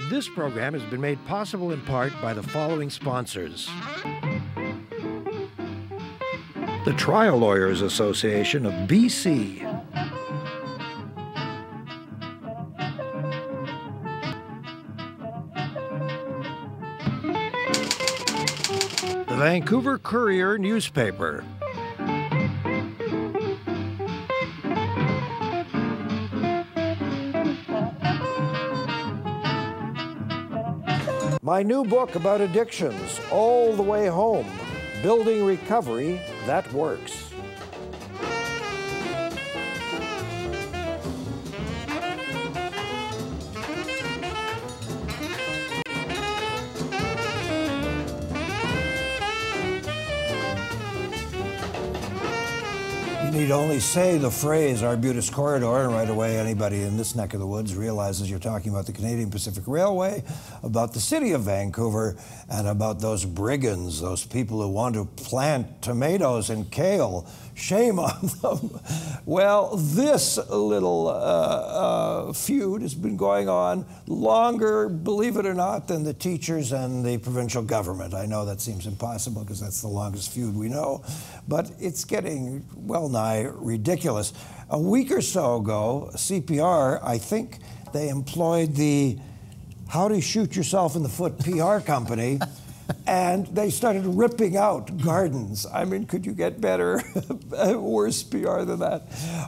This program has been made possible in part by the following sponsors. The Trial Lawyers Association of BC. The Vancouver Courier newspaper. My new book about addictions, All the Way Home, Building Recovery That Works. You need only say the phrase Arbutus Corridor, and right away anybody in this neck of the woods realizes you're talking about the Canadian Pacific Railway, about the City of Vancouver, and about those brigands, those people who want to plant tomatoes and kale. Shame on them. Well, this little feud has been going on longer, believe it or not, than the teachers and the provincial government. I know that seems impossible because that's the longest feud we know, but it's getting well nigh ridiculous. A week or so ago, CPR, I think they employed the How to Shoot Yourself in the Foot PR company, and they started ripping out gardens. I mean, could you get better, worse PR than that?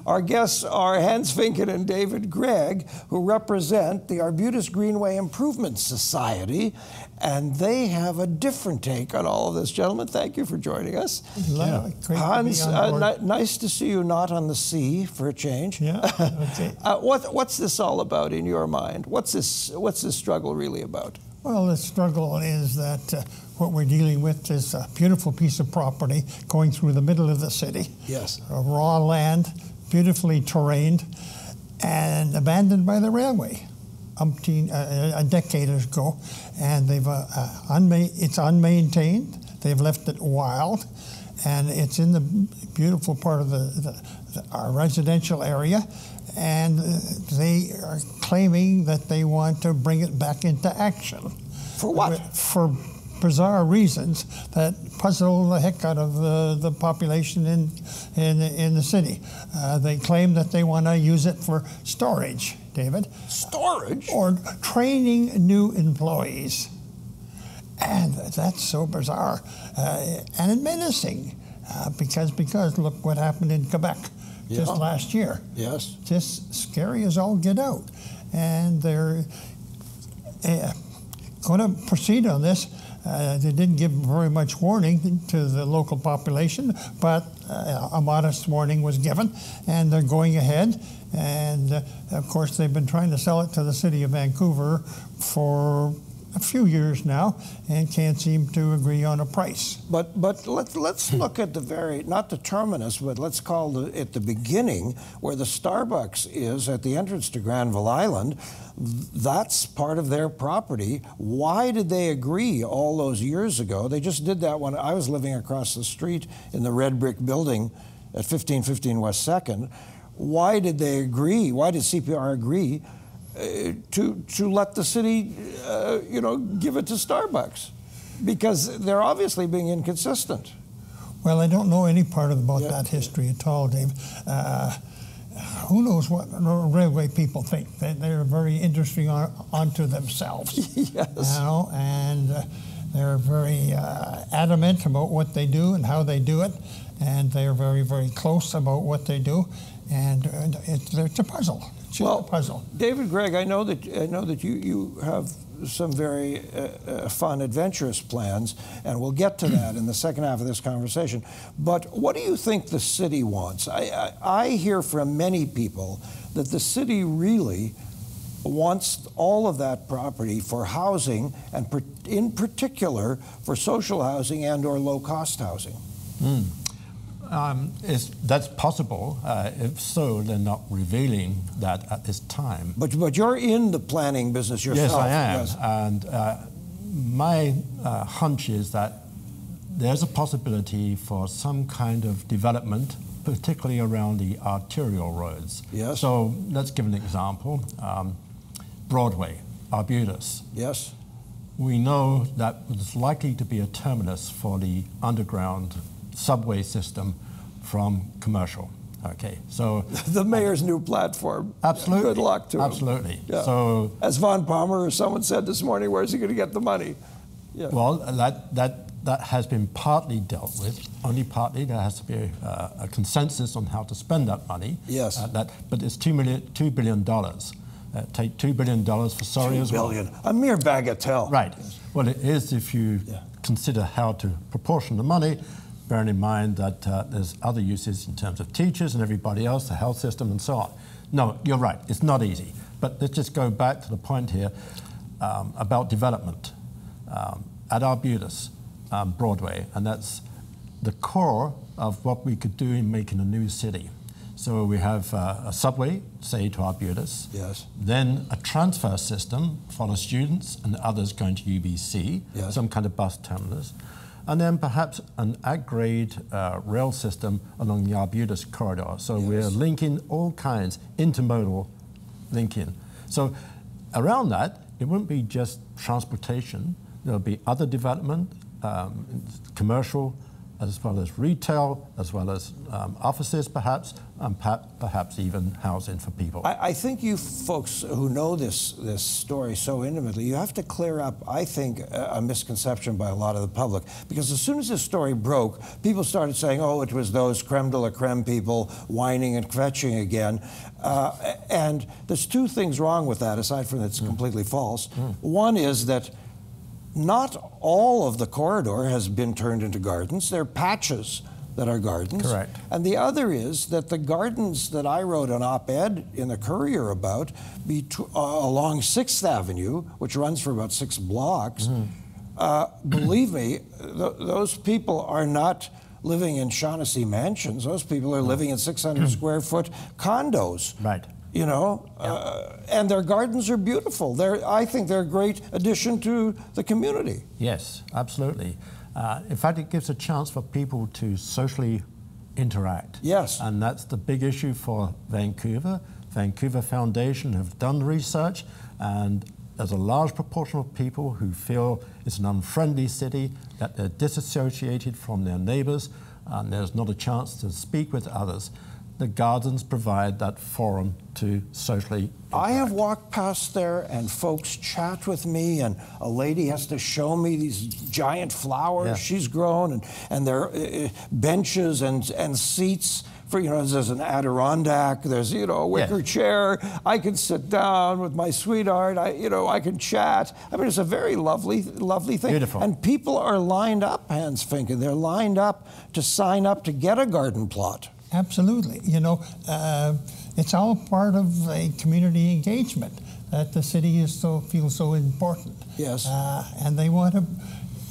Our guests are HANS, Finken and David Grigg, who represent the Arbutus Greenway Improvements Society, and they have a different take on all of this. Gentlemen, thank you for joining us. Yeah. Hans, nice to see you not on the sea for a change. Yeah. Okay. What's this all about in your mind? What's this struggle really about? Well, the struggle is that what we're dealing with is a beautiful piece of property going through the middle of the city. Yes. Raw land, beautifully terrained, and abandoned by the railway a decade ago. And they've it's unmaintained. They've left it wild, and it's in the beautiful part of our residential area. And they are claiming that they want to bring it back into action. For what? For bizarre reasons that puzzle the heck out of the population in the city. They claim that they want to use it for storage, David. Storage? Or training new employees. And that's so bizarre and menacing because look what happened in Quebec. Just last year. Yes. Just scary as all get out. And they're going to proceed on this. They didn't give very much warning to the local population, but a modest warning was given, and they're going ahead. And of course, they've been trying to sell it to the City of Vancouver for a few years now, and can't seem to agree on a price. But let's look at the not the terminus, but let's call it the beginning, where the Starbucks is at the entrance to Granville Island. That's part of their property. Why did they agree all those years ago? They just did that when I was living across the street in the red brick building at 1515 West 2nd. Why did they agree? Why did CPR agree to let the city, give it to Starbucks? Because they're obviously being inconsistent. Well, I don't know any part about that history at all, Dave. Who knows what railway people think? They're very interesting onto themselves. Yes. And they're very adamant about what they do and how they do it, and they're very, very close about what they do, and it's a puzzle. Well, puzzle. David Grigg, I know that you have some very fun, adventurous plans, and we'll get to that in the second half of this conversation. But what do you think the city wants? I hear from many people that the city really wants all of that property for housing, and in particular for social housing and/or low-cost housing. That's possible. If so, they're not revealing that at this time. But you're in the planning business yourself. Yes, I am. Yes. And my hunch is that there's a possibility for some kind of development, particularly around the arterial roads. Yes. So let's give an example. Broadway. Arbutus. Yes. We know that there's likely to be a terminus for the underground subway system from commercial. Okay, so the mayor's new platform. Absolutely. Good luck to him. Absolutely. Yeah. So, as Von Palmer or someone said this morning, where's he going to get the money? Yeah. Well, that has been partly dealt with. Only partly. There has to be a consensus on how to spend that money. Yes. But it's $2 billion. Take $2 billion for sorry as well. A mere bagatelle. Right. Well, it is if you consider how to proportion the money, bearing in mind that there's other uses in terms of teachers and everybody else, the health system and so on. No, you're right. It's not easy. But let's just go back to the point here about development. At Arbutus, Broadway, and that's the core of what we could do in making a new city. So we have a subway, say, to Arbutus. Yes. Then a transfer system for the students and others going to UBC, yes. some kind of bus terminus. And then perhaps an at-grade rail system along the Arbutus corridor. So yes. we're linking all kinds, intermodal linking. So around that, it wouldn't be just transportation. There'll be other development, commercial, as well as retail, as well as offices perhaps, and perhaps even housing for people. I think you folks who know this story so intimately, you have to clear up, I think, a misconception by a lot of the public. Because as soon as this story broke, people started saying, oh, it was those creme de la creme people whining and kvetching again. And there's two things wrong with that, aside from that it's completely false. One is that not all of the corridor has been turned into gardens. There are patches that are gardens. Correct. And the other is that the gardens that I wrote an op-ed in the Courier about along 6th Avenue, which runs for about 6 blocks, believe me, those people are not living in Shaughnessy mansions. Those people are living in 600 square foot condos. Right. You know, and their gardens are beautiful. I think they're a great addition to the community. Yes, absolutely. In fact, it gives a chance for people to socially interact. Yes. And that's the big issue for Vancouver. Vancouver Foundation have done research, and there's a large proportion of people who feel it's an unfriendly city, that they're disassociated from their neighbors, and there's not a chance to speak with others. The gardens provide that forum to socially interact. I have walked past there and folks chat with me, and a lady has to show me these giant flowers she's grown, and there are benches and seats for, you know, there's an Adirondack, there's, you know, a wicker chair. I can sit down with my sweetheart, I can chat. I mean, it's a very lovely thing. Beautiful. And people are lined up, Hans Finken, they're lined up to sign up to get a garden plot. Absolutely. You know, it's all part of a community engagement that the city feels so important. Yes. And they want to.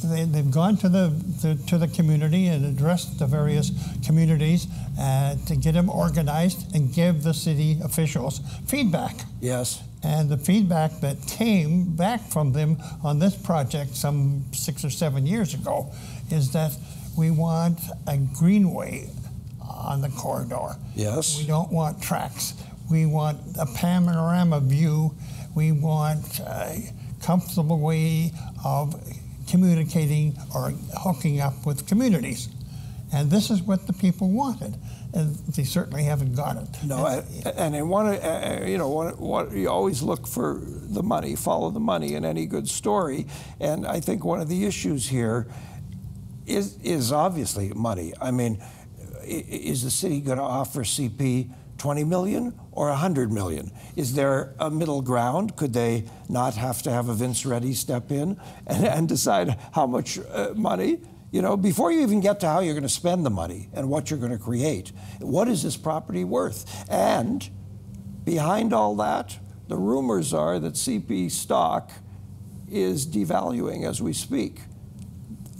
They've gone to the community and addressed the various communities to get them organized and give the city officials feedback. Yes. And the feedback that came back from them on this project some 6 or 7 years ago is that we want a greenway on the corridor. Yes. We don't want tracks. We want a panorama view. We want a comfortable way of communicating or hooking up with communities. And this is what the people wanted. And they certainly haven't got it. No, and I want to, you always look for the money, follow the money in any good story. And I think one of the issues here is obviously money. I mean, is the city going to offer CP 20 million or 100 million? Is there a middle ground? Could they not have to have a Vince Reddy step in and decide how much money? You know, before you even get to how you're going to spend the money and what you're going to create, what is this property worth? And behind all that, the rumors are that CP stock is devaluing as we speak.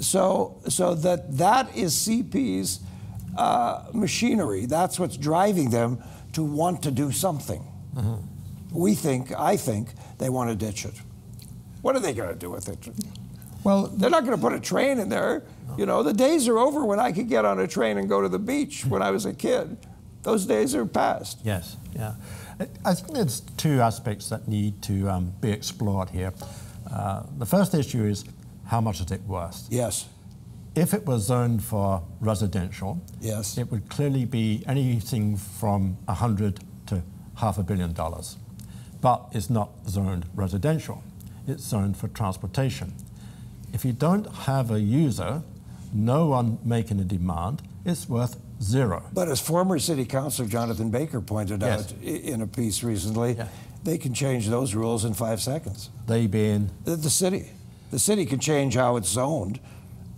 So that is CP's machinery. That's what's driving them to want to do something. Mm-hmm. I think they want to ditch it. What are they going to do with it? Well, they're not going to put a train in there. No. You know, the days are over when I could get on a train and go to the beach when I was a kid. Those days are past. Yes, yeah. I think there's two aspects that need to be explored here. The first issue is, how much is it worth? Yes. If it was zoned for residential, yes, it would clearly be anything from $100 to $500 million. But it's not zoned residential. It's zoned for transportation. If you don't have a user, no one making a demand, it's worth zero. But as former City Councillor Jonathan Baker pointed out in a piece recently, they can change those rules in 5 seconds. They being? The city. The city can change how it's zoned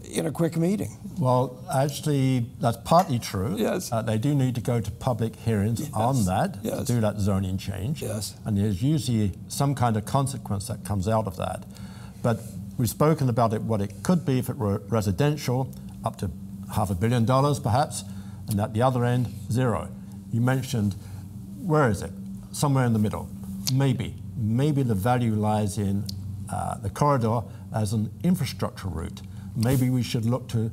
in a quick meeting. Well, actually, that's partly true. Yes. They do need to go to public hearings on that, to do that zoning change. Yes. And there's usually some kind of consequence that comes out of that. But we've spoken about it, what it could be if it were residential, up to $500 million perhaps, and at the other end, zero. You mentioned, where is it? Somewhere in the middle. Maybe. Maybe the value lies in the corridor as an infrastructure route. Maybe we should look to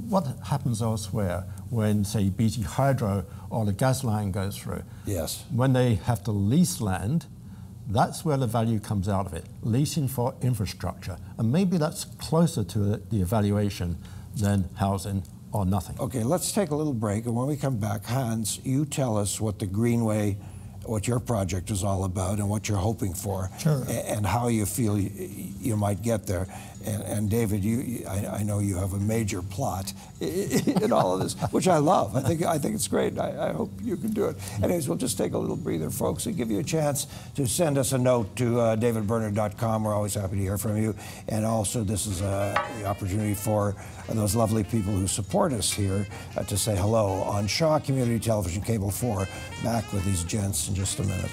what happens elsewhere when, say, BC Hydro or the gas line goes through. Yes. When they have to lease land, that's where the value comes out of it, leasing for infrastructure. And maybe that's closer to the evaluation than housing or nothing. Okay, let's take a little break, and when we come back, Hans, you tell us what the Greenway, what your project is all about and what you're hoping for, and how you feel you might get there. And David, I know you have a major plot in all of this, which I love. I think it's great. I hope you can do it. Anyways, we'll just take a little breather, folks, and give you a chance to send us a note to davidberner.com. We're always happy to hear from you. And also, this is the opportunity for those lovely people who support us here to say hello on Shaw Community Television, Cable 4. Back with these gents in just a minute.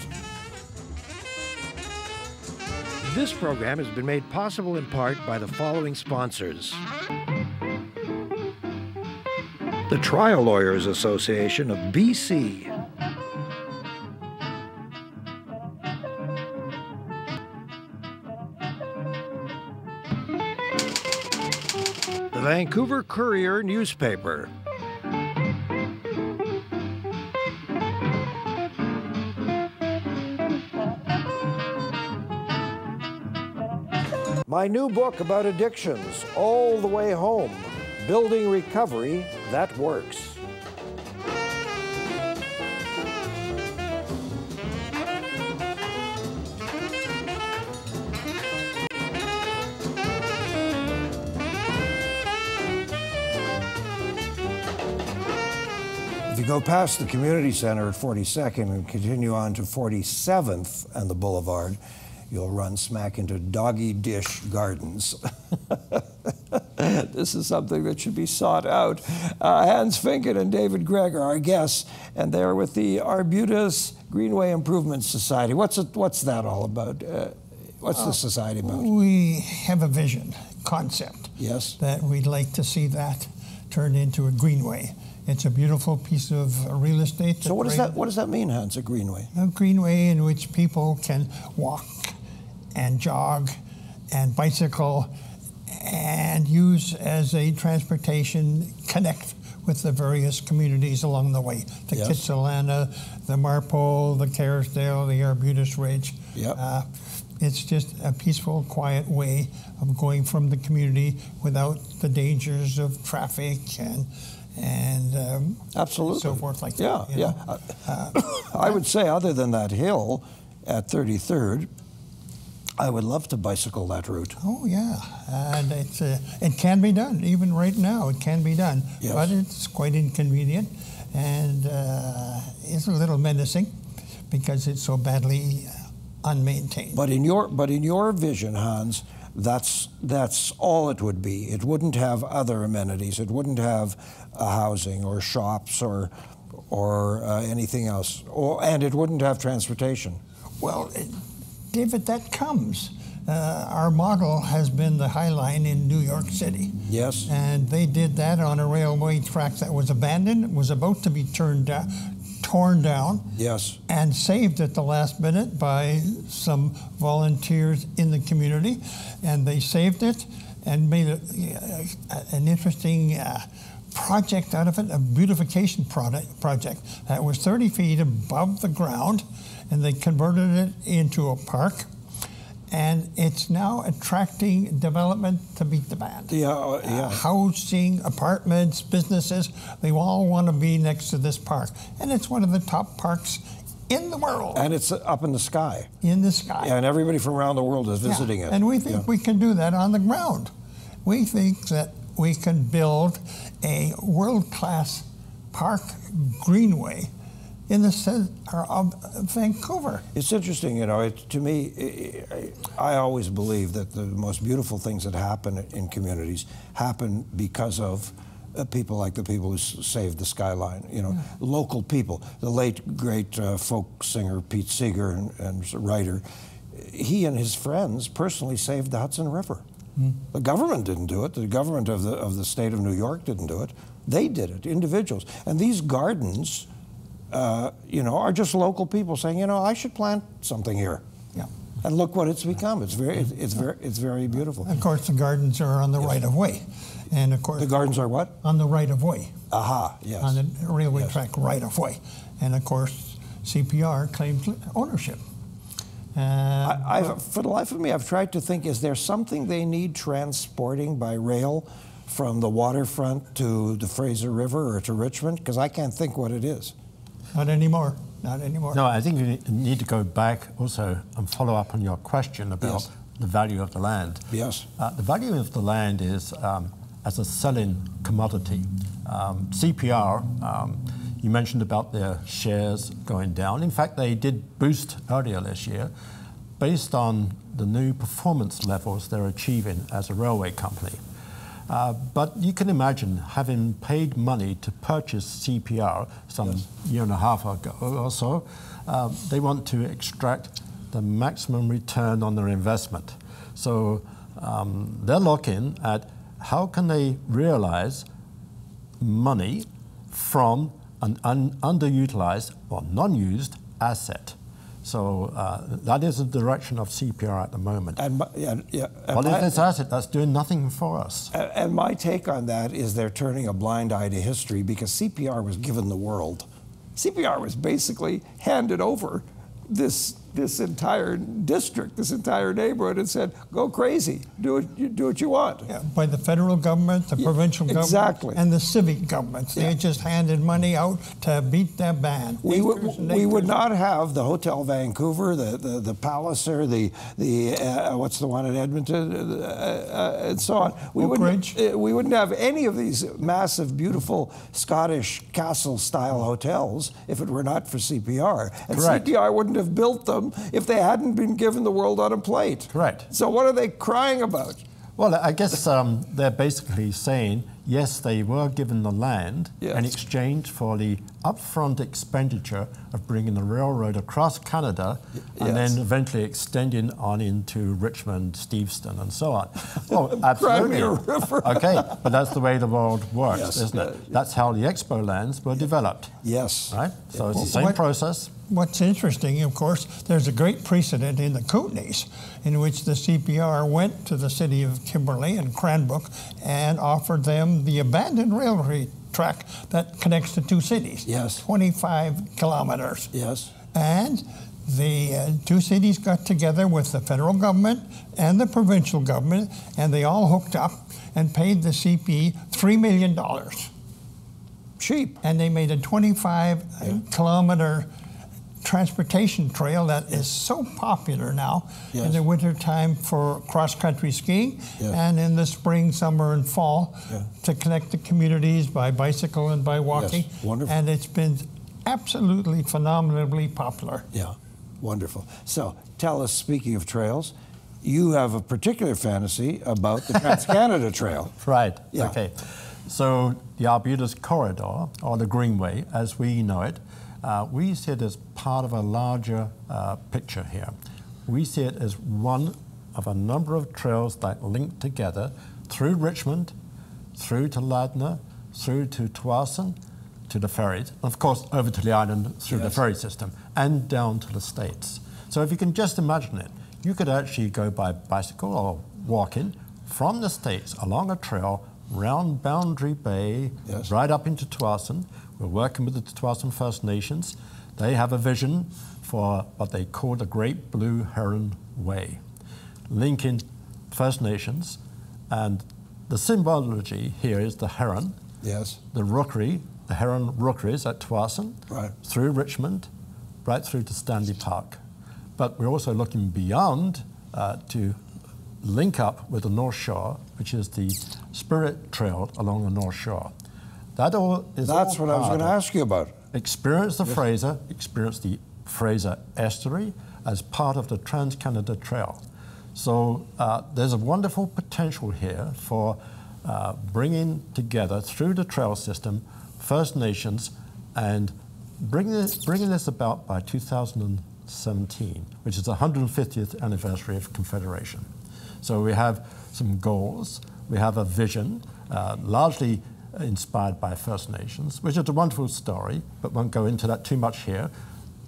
This program has been made possible in part by the following sponsors. The Trial Lawyers Association of BC. The Vancouver Courier newspaper. My new book about addictions, All the Way Home, Building Recovery That Works. If you go past the community center at 42nd and continue on to 47th and the Boulevard, you'll run smack into Doggy Dish Gardens. This is something that should be sought out. Hans Finken and David Grigg are our guests, and they're with the Arbutus Greenway Improvements Society. What's that all about? What's the society about? We have a vision, concept. Yes. That we'd like to see that turned into a greenway. It's a beautiful piece of real estate. So what does that mean, Hans, a greenway? A greenway in which people can walk and jog and bicycle and use as a transportation, connect with the various communities along the way. The Kitsilana, the Marpole, the Kerrisdale, the Arbutus Ridge. Yep. It's just a peaceful, quiet way of going from the community without the dangers of traffic and absolutely so forth like that. Yeah. I would say, other than that hill at 33rd, I would love to bicycle that route. Oh yeah, and it can be done. Even right now, it can be done. Yes. But it's quite inconvenient, and it's a little menacing because it's so badly unmaintained. But in your vision, Hans, that's all it would be. It wouldn't have other amenities. It wouldn't have housing or shops or anything else, and it wouldn't have transportation. Well, David, that comes. Our model has been the High Line in New York City. Yes. And they did that on a railway track that was abandoned, was about to be torn down. Yes. And saved at the last minute by some volunteers in the community. And they saved it and made an interesting project out of it, a beautification project that was 30 feet above the ground. and they converted it into a park. And it's now attracting development to beat the band. Housing, apartments, businesses, they all want to be next to this park. And it's one of the top parks in the world. And it's up in the sky. In the sky. Yeah, and everybody from around the world is visiting it. And we think we can do that on the ground. We think that we can build a world-class park greenway in the center of Vancouver. It's interesting, you know, to me, I always believe that the most beautiful things that happen in communities happen because of people like the people who saved the skyline, you know, local people. The late, great folk singer Pete Seeger and writer, he and his friends personally saved the Hudson River. The government didn't do it. The government of the state of New York didn't do it. They did it, individuals. And these gardens, you know, are just local people saying, you know, I should plant something here. Yeah. And look what it's become. It's very beautiful. Of course, the gardens are on the right of way, and of course the gardens are what? On the right of way. Aha. Yes. On the railway track right of way, and of course CPR claims ownership. For the life of me, I've tried to think: is there something they need transporting by rail from the waterfront to the Fraser River or to Richmond? Because I can't think what it is. Not anymore. Not anymore. No, I think you need to go back also and follow up on your question about the value of the land. Yes. The value of the land is as a selling commodity. CPR, you mentioned about their shares going down. In fact, they did boost earlier this year based on the new performance levels they're achieving as a railway company. But you can imagine having paid money to purchase CPR some year and a half ago or so, they want to extract the maximum return on their investment. So they're looking at how can they realize money from an underutilized or non-used asset. So that is the direction of CPR at the moment. What is this asset that's doing nothing for us? And my take on that is they're turning a blind eye to history, because CPR was given the world. CPR was basically handed over this entire district, this entire neighborhood, and said, go crazy, do what you want. Yeah, by the federal government, the provincial government, and the civic governments. They just handed money out to beat that band. We would not have the Hotel Vancouver, the Palliser, the what's the one in Edmonton, and so on. We wouldn't have any of these massive, beautiful Scottish castle-style hotels if it were not for CPR. And Correct. CPR wouldn't have built them if they hadn't been given the world on a plate. Correct. So what are they crying about? Well, I guess they're basically saying, yes, they were given the land in exchange for the upfront expenditure of bringing the railroad across Canada and then eventually extending on into Richmond, Steveston, and so on. Well, absolutely. Crimea River. Okay, but that's the way the world works, isn't it? That's how the expo lands were developed. Yes. Right? So it's the same process. What's interesting, of course, there's a great precedent in the Kootenays in which the CPR went to the city of Kimberley and Cranbrook and offered them the abandoned railway track that connects the two cities. Yes. 25 kilometers. Yes. And the two cities got together with the federal government and the provincial government, and they all hooked up and paid the CP $3 million. Cheap. And they made a 25-kilometer transportation trail that is so popular now in the wintertime for cross-country skiing and in the spring, summer, and fall to connect the communities by bicycle and by walking. Yes. Wonderful. And it's been absolutely phenomenally popular. Yeah, wonderful. So tell us, speaking of trails, you have a particular fantasy about the Trans-Canada Trail. Right, okay. So the Arbutus Corridor, or the Greenway, as we know it, we see it as part of a larger picture here. We see it as one of a number of trails that link together through Richmond, through to Ladner, through to Tsawwassen, to the ferries, and of course over to the island through the ferry system, and down to the States. So if you can just imagine it, you could actually go by bicycle or walking from the States along a trail round Boundary Bay, right up into Tsawwassen. We're working with the Tsawwassen First Nations. They have a vision for what they call the Great Blue Heron Way, linking First Nations, and the symbology here is the heron, Yes. the rookery, the heron rookeries at Tuason, Right. through Richmond, right through to Stanley Park. But we're also looking beyond to link up with the North Shore, which is the Spirit Trail along the North Shore. That all is That's all what I was part going to of ask you about. Experience the Fraser, experience the Fraser Estuary as part of the Trans-Canada Trail. So there's a wonderful potential here for bringing together through the trail system First Nations and bringing this about by 2017, which is the 150th anniversary of Confederation. So we have some goals, we have a vision, largely inspired by First Nations, which is a wonderful story, but won't go into that too much here.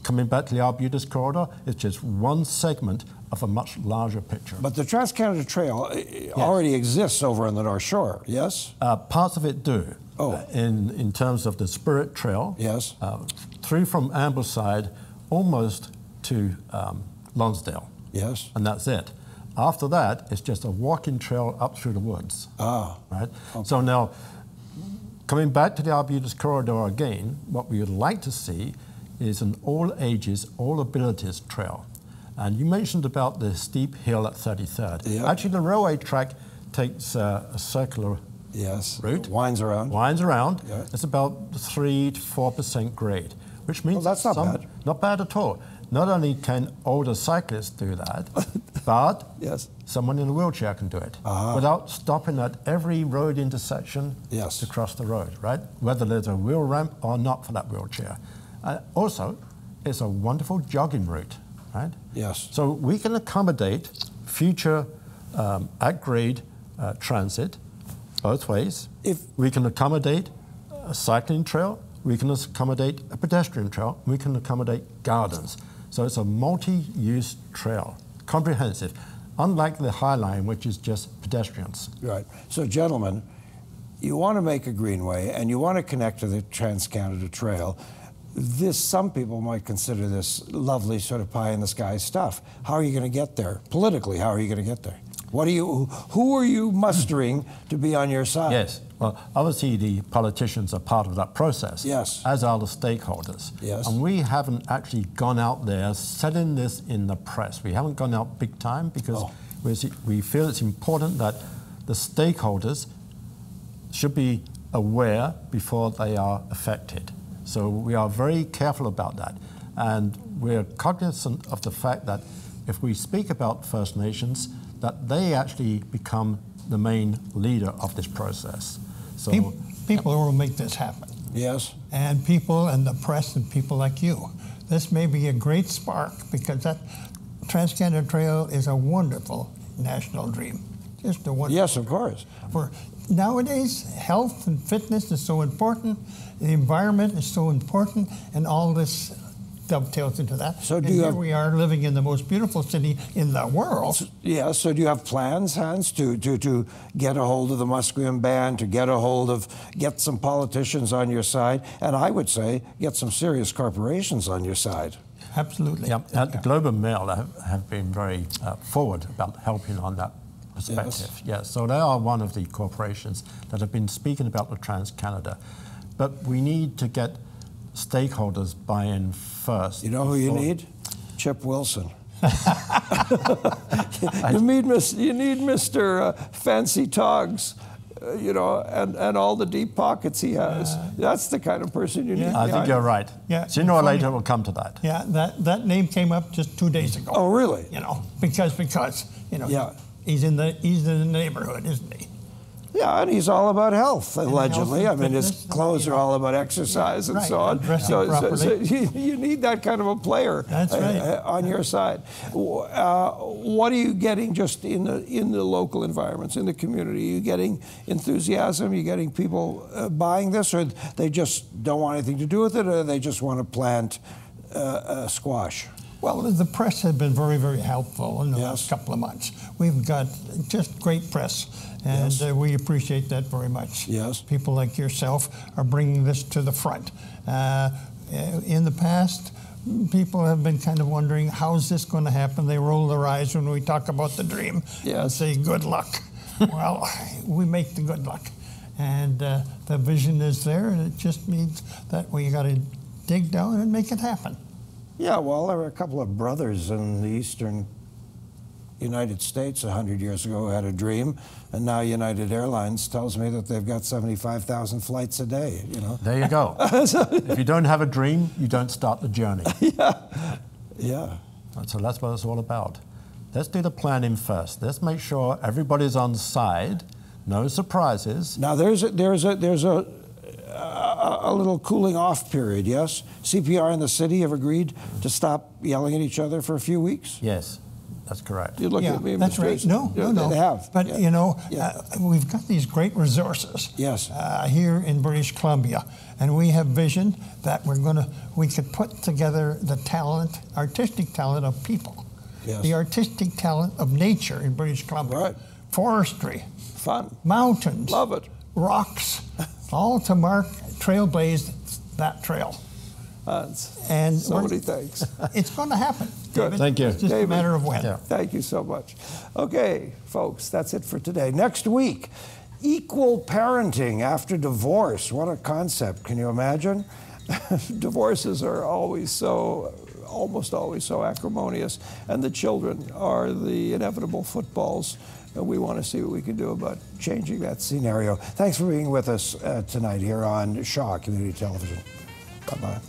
Coming back to the Arbutus Corridor, it's just one segment of a much larger picture. But the Trans-Canada Trail already exists over on the North Shore, yes? Parts of it do. Oh. In terms of the Spirit Trail, Yes. through from Ambleside almost to Lonsdale. Yes. And that's it. After that, it's just a walking trail up through the woods. Ah. Right? Okay. So now, coming back to the Arbutus Corridor again, what we would like to see is an all ages, all abilities trail. And you mentioned about the steep hill at 33rd. Yep. Actually, the railway track takes a circular Yes. route. Winds around. Winds around. Yeah. It's about 3 to 4% grade, which means Well, that's not bad. Not bad at all. Not only can older cyclists do that, but Yes. someone in a wheelchair can do it without stopping at every road intersection Yes. to cross the road, right? Whether there's a wheel ramp or not for that wheelchair. Also, it's a wonderful jogging route, right? Yes. So we can accommodate future at-grade transit both ways. If We can accommodate a cycling trail, we can accommodate a pedestrian trail, we can accommodate gardens. So it's a multi-use trail, comprehensive, unlike the High Line, which is just pedestrians. Right. So, gentlemen, you want to make a greenway and you want to connect to the Trans-Canada Trail. Some people might consider this lovely sort of pie-in-the-sky stuff. How are you going to get there? Politically, how are you going to get there? Who are you mustering to be on your side? Yes. Well, obviously the politicians are part of that process. Yes. As are the stakeholders. Yes. And we haven't actually gone out there selling this in the press. We haven't gone out big time because we feel it's important that the stakeholders should be aware before they are affected. So we are very careful about that. And we're cognizant of the fact that if we speak about First Nations, that they actually become the main leader of this process. So People will make this happen. Yes. And people and the press and people like you. This may be a great spark because that Trans-Canada Trail is a wonderful national dream. Just a wonderful. Yes, of course. For nowadays, health and fitness is so important, the environment is so important, and all this dovetails into that. So and here we are living in the most beautiful city in the world. Yeah, so do you have plans, Hans, to get a hold of the Musqueam Band, to get some politicians on your side, and I would say get some serious corporations on your side? Absolutely. Yeah, at the Globe and Mail have been very forward about helping on that perspective. Yes, so they are one of the corporations that have been speaking about the Trans-Canada. But we need to get stakeholders buy-in first. You know who you need? Chip Wilson. You need Mr. Fancy Togs, and all the deep pockets he has. That's the kind of person you need. I think you're right. Yeah, Sooner or later we'll come to that. Yeah, that name came up just 2 days ago. Oh, really? Because he's in the neighborhood, isn't he? Yeah, and he's all about health, allegedly. Health and his fitness, clothes are all about exercise and right, so on. and dressing So properly. you need that kind of a player on your side. What are you getting just in the local environments, in the community? Are you getting enthusiasm? Are you getting people buying this, or they just don't want anything to do with it, or they just want to plant squash? Well, the press has been very, very helpful in the last couple of months. We've got just great press, and we appreciate that very much. Yes. People like yourself are bringing this to the front. In the past, people have been kind of wondering, how's this going to happen? They roll their eyes when we talk about the dream and say, good luck. Well, we make the good luck. And the vision is there, and it just means that we got to dig down and make it happen. Yeah, well, there were a couple of brothers in the eastern United States 100 years ago who had a dream, and now United Airlines tells me that they've got 75,000 flights a day, you know. There you go. If you don't have a dream, you don't start the journey. Yeah. So that's what it's all about. Let's do the planning first. Let's make sure everybody's on side, no surprises. Now there's a little cooling off period, yes? CPR and the city have agreed to stop yelling at each other for a few weeks? Yes, that's correct. You look at me, that's Mr. right. Jason. No. They have. But you know, we've got these great resources here in British Columbia, and we have vision that we could put together the talent, artistic talent of people, the artistic talent of nature in British Columbia, forestry, fun, mountains, love it, rocks, all to mark, trailblaze that trail. And so many thanks. It's going to happen. Good. David. Thank you. It's just a matter of when. Yeah. Thank you so much. Okay, folks, that's it for today. Next week, equal parenting after divorce. What a concept. Can you imagine? Divorces are almost always so acrimonious, and the children are the inevitable footballs. And we want to see what we can do about changing that scenario. Thanks for being with us tonight here on Shaw Community Television. Bye-bye.